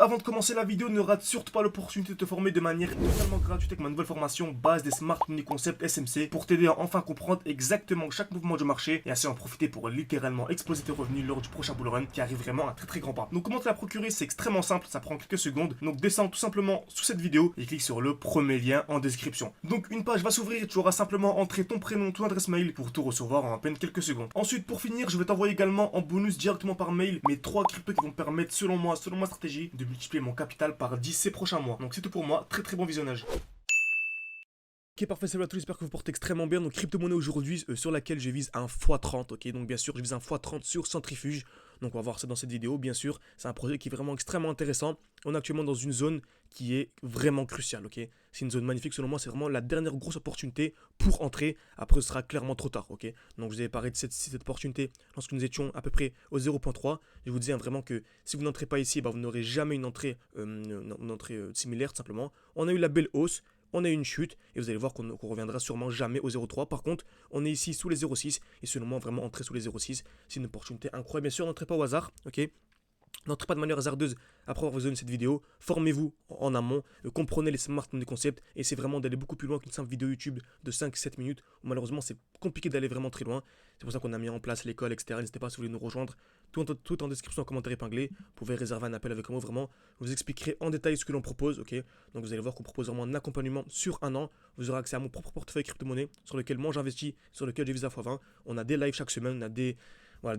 avant de commencer la vidéo, ne rate surtout pas l'opportunité de te former de manière totalement gratuite avec ma nouvelle formation base des Smart Money Concept SMC pour t'aider à enfin comprendre exactement chaque mouvement du marché et ainsi en profiter pour littéralement exploser tes revenus lors du prochain bull run qui arrive vraiment à très grand pas. Donc comment te la procurer, c'est extrêmement simple, ça prend quelques secondes. Donc descends tout simplement sous cette vidéo et clique sur le premier lien en description. Donc une page va s'ouvrir et tu auras simplement entré ton prénom, ton adresse mail pour tout recevoir en à peine quelques secondes. Ensuite pour finir, je vais t'envoyer également en bonus directement par mail mes 3 cryptos qui vont me permettre selon moi, selon ma stratégie, de multiplier mon capital par 10 ces prochains mois. Donc c'est tout pour moi, très bon visionnage. Ok, parfait, salut à tous, j'espère que vous portez extrêmement bien. Donc crypto-monnaie aujourd'hui sur laquelle je vise un x30, ok. Donc bien sûr je vise un x30 sur Centrifuge. Donc on va voir ça dans cette vidéo, bien sûr. C'est un projet qui est vraiment extrêmement intéressant. On est actuellement dans une zone qui est vraiment cruciale, ok. C'est une zone magnifique selon moi, c'est vraiment la dernière grosse opportunité pour entrer. Après ce sera clairement trop tard, ok. Donc je vous avais parlé de cette opportunité lorsque nous étions à peu près au 0.3. Je vous disais vraiment que si vous n'entrez pas ici, bah, vous n'aurez jamais une entrée similaire tout simplement. On a eu la belle hausse. On a eu une chute et vous allez voir qu'on reviendra sûrement jamais au 0,3. Par contre, on est ici sous les 0,6 et selon moi, vraiment entrer sous les 0,6, c'est une opportunité incroyable. Bien sûr, n'entrez pas au hasard, ok. N'entrez pas de manière hasardeuse après avoir visionné cette vidéo. Formez-vous en amont, comprenez les smart money concepts et c'est vraiment d'aller beaucoup plus loin qu'une simple vidéo YouTube de 5-7 minutes où malheureusement c'est compliqué d'aller vraiment très loin. C'est pour ça qu'on a mis en place l'école, etc. N'hésitez pas si vous voulez nous rejoindre. Tout en description, en commentaire épinglé. Vous pouvez réserver un appel avec moi. Vraiment, je vous expliquerai en détail ce que l'on propose. Ok. Donc vous allez voir qu'on propose vraiment un accompagnement sur un an. Vous aurez accès à mon propre portefeuille crypto-monnaie sur lequel moi j'investis, sur lequel je vise à x20. On a des lives chaque semaine, on a des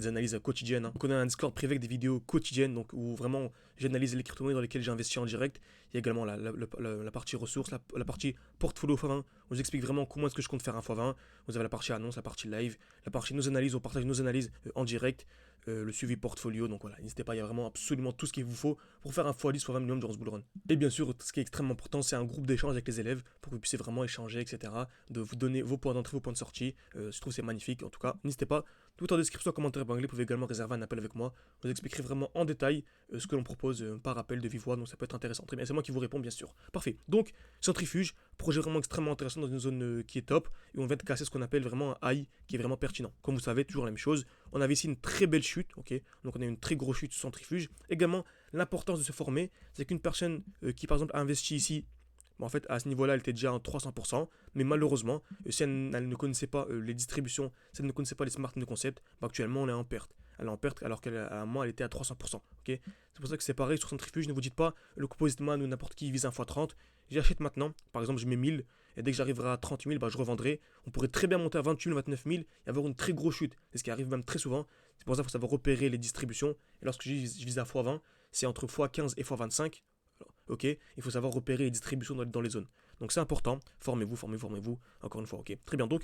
analyses quotidiennes. Donc on a un Discord privé avec des vidéos quotidiennes, donc où vraiment j'analyse les crypto-monnaies dans lesquelles j'ai investi en direct. Il y a également la partie ressources, la partie portfolio x20. On vous explique vraiment comment est-ce que je compte faire un x20. Vous avez la partie annonce, la partie live, la partie nos analyses, on partage nos analyses en direct, le suivi portfolio. Donc voilà, n'hésitez pas, il y a vraiment absolument tout ce qu'il vous faut pour faire un x10, x20 minimum durant ce bull run. Et bien sûr, ce qui est extrêmement important, c'est un groupe d'échange avec les élèves pour que vous puissiez vraiment échanger, etc. De vous donner vos points d'entrée, vos points de sortie. Je trouve que c'est magnifique. En tout cas, n'hésitez pas. Tout en description, commentaire épinglé, vous pouvez également réserver un appel avec moi. Je vous expliquerai vraiment en détail ce que l'on propose par appel de vive voix, donc ça peut être intéressant. Très bien, c'est moi qui vous réponds, bien sûr. Parfait. Donc, Centrifuge, projet vraiment extrêmement intéressant dans une zone qui est top, et on vient de casser ce qu'on appelle vraiment un high qui est vraiment pertinent. Comme vous savez, toujours la même chose. On avait ici une très belle chute, ok. Donc on a une très grosse chute sur Centrifuge. Également, l'importance de se former, c'est qu'une personne qui par exemple a investi ici. Bon, en fait, à ce niveau-là, elle était déjà en 300%, mais malheureusement, si elle ne connaissait pas les distributions, si elle ne connaissait pas les smart money concepts, bah, actuellement, elle est en perte. Elle est en perte alors qu'à un mois, elle était à 300%. Okay, c'est pour ça que c'est pareil sur Centrifuge. Ne vous dites pas, le composite man ou n'importe qui vise un x30. J'achète maintenant, par exemple, je mets 1000, et dès que j'arriverai à 30 000, bah, je revendrai. On pourrait très bien monter à 28 000, 29 000 et avoir une très grosse chute. C'est ce qui arrive même très souvent. C'est pour ça qu'il faut savoir repérer les distributions. Et lorsque je vise à x20, c'est entre x15 et x25. Ok, il faut savoir repérer les distributions dans les zones. Donc c'est important. Formez-vous. Encore une fois, ok. Très bien. Donc,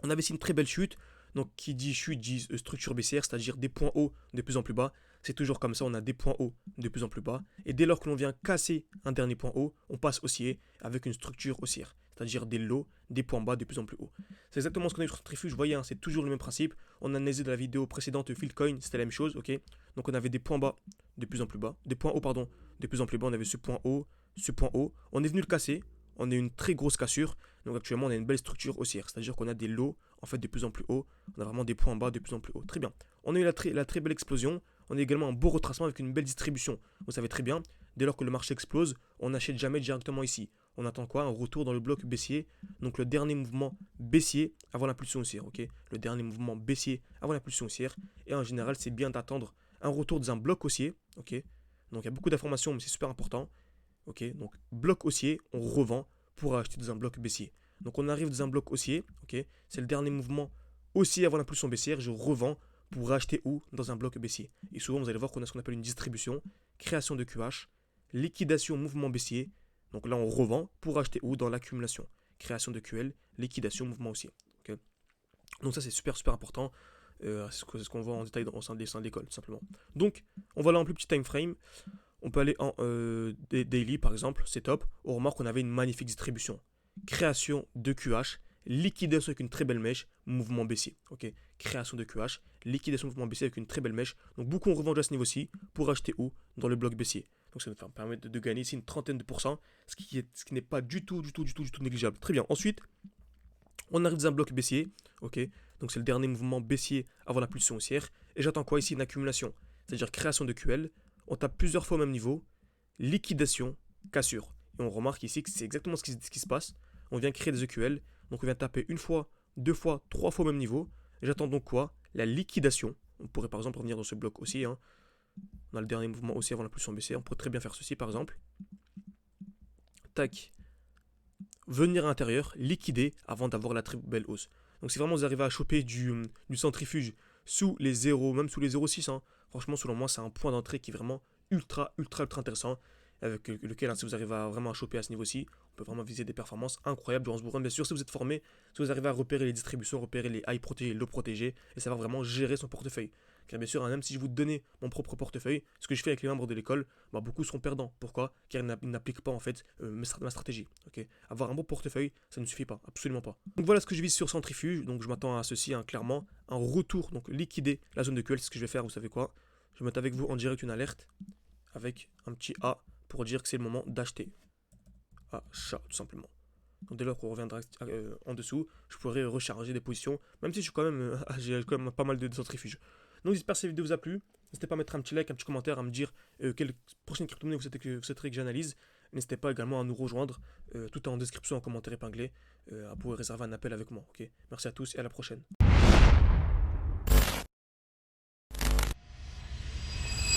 on avait ici une très belle chute. Donc, qui dit chute dit structure baissière, c'est-à-dire des points hauts de plus en plus bas. C'est toujours comme ça, on a des points hauts de plus en plus bas. Et dès lors que l'on vient casser un dernier point haut, on passe haussier avec une structure haussière. C'est-à-dire des lows, des points bas de plus en plus haut. C'est exactement ce qu'on a eu sur Centrifuge. Vous voyez, hein, c'est toujours le même principe. On a analysé dans la vidéo précédente Fieldcoin, c'était la même chose, ok. Donc on avait des points bas de plus en plus bas. Des points hauts, pardon, de plus en plus bas. On avait ce point haut, ce point haut. On est venu le casser. On a eu une très grosse cassure. Donc actuellement, on a une belle structure haussière. C'est-à-dire qu'on a des lows en fait de plus en plus haut. On a vraiment des points bas de plus en plus haut. Très bien. On a eu la très belle explosion. On a également un beau retracement avec une belle distribution. Vous savez très bien, dès lors que le marché explose, on n'achète jamais directement ici. On attend quoi? Un retour dans le bloc baissier. Donc le dernier mouvement baissier avant l'impulsion haussière. Ok, le dernier mouvement baissier avant l'impulsion haussière. Et en général, c'est bien d'attendre un retour dans un bloc haussier. Ok, donc il y a beaucoup d'informations, mais c'est super important. Ok, donc bloc haussier, on revend pour acheter dans un bloc baissier. Donc on arrive dans un bloc haussier. Ok, c'est le dernier mouvement haussier avant l'impulsion baissière. Je revends pour acheter où? Dans un bloc baissier. Et souvent, vous allez voir qu'on a ce qu'on appelle une distribution, création de QH, liquidation, mouvement baissier. Donc là, on revend pour acheter où? Dans l'accumulation. Création de QL, liquidation, mouvement haussier. Okay, donc ça, c'est super important. C'est ce qu'on voit en détail au sein de l'école, tout simplement. Donc, on va aller en plus petit time frame. On peut aller en daily, par exemple. C'est top. On remarque qu'on avait une magnifique distribution. Création de QH, liquidation avec une très belle mèche, mouvement baissier. Ok, création de QH, liquidation, mouvement baissier avec une très belle mèche. Donc beaucoup ont revendu à ce niveau-ci pour acheter où? Dans le bloc baissier. Donc ça va permettre de gagner ici une trentaine de pourcents, ce qui n'est pas du tout négligeable. Très bien. Ensuite, on arrive dans un bloc baissier. Ok, donc c'est le dernier mouvement baissier avant l'impulsion haussière. Et j'attends quoi ici? Une accumulation, c'est-à-dire création de QL. On tape plusieurs fois au même niveau. liquidation, cassure. Et on remarque ici que c'est exactement ce qui se passe. On vient créer des EQL, donc on vient taper une fois, deux fois, trois fois au même niveau. J'attends donc quoi? La liquidation. On pourrait par exemple revenir dans ce bloc aussi. Hein. On a le dernier mouvement haussier avant la pulsion baissière. On pourrait très bien faire ceci par exemple. Tac. Venir à l'intérieur, liquider avant d'avoir la très belle hausse. Donc si vraiment vous arrivez à choper du centrifuge sous les 0, même sous les 0,6, hein, franchement selon moi c'est un point d'entrée qui est vraiment ultra intéressant, avec lequel hein, si vous arrivez à vraiment choper à ce niveau-ci, on peut vraiment viser des performances incroyables durant ce bull run. Bien sûr, si vous êtes formé, si vous arrivez à repérer les distributions, repérer les high protégés, les low protégés, et savoir vraiment gérer son portefeuille. Car bien sûr, hein, même si je vous donnais mon propre portefeuille, ce que je fais avec les membres de l'école, bah, beaucoup seront perdants. Pourquoi? Car ils n'appliquent pas en fait ma stratégie. Okay, avoir un bon portefeuille, ça ne suffit pas, absolument pas. Donc voilà ce que je vise sur centrifuge. Donc je m'attends à ceci, hein, clairement, un retour, donc liquider la zone de QL, c'est ce que je vais faire. Vous savez quoi? Je vais mettre avec vous en direct une alerte avec un petit A pour dire que c'est le moment d'acheter. Achat, tout simplement. Donc dès lors qu'on reviendra en dessous, je pourrai recharger des positions, même si je suis quand même, j'ai quand même pas mal de centrifuges. Donc j'espère que cette vidéo vous a plu. N'hésitez pas à mettre un petit like, un petit commentaire, à me dire quelle prochaine crypto-monnaie vous souhaiterez que j'analyse. N'hésitez pas également à nous rejoindre, tout en description, en commentaire épinglé, à pouvoir réserver un appel avec moi. Okay, merci à tous et à la prochaine.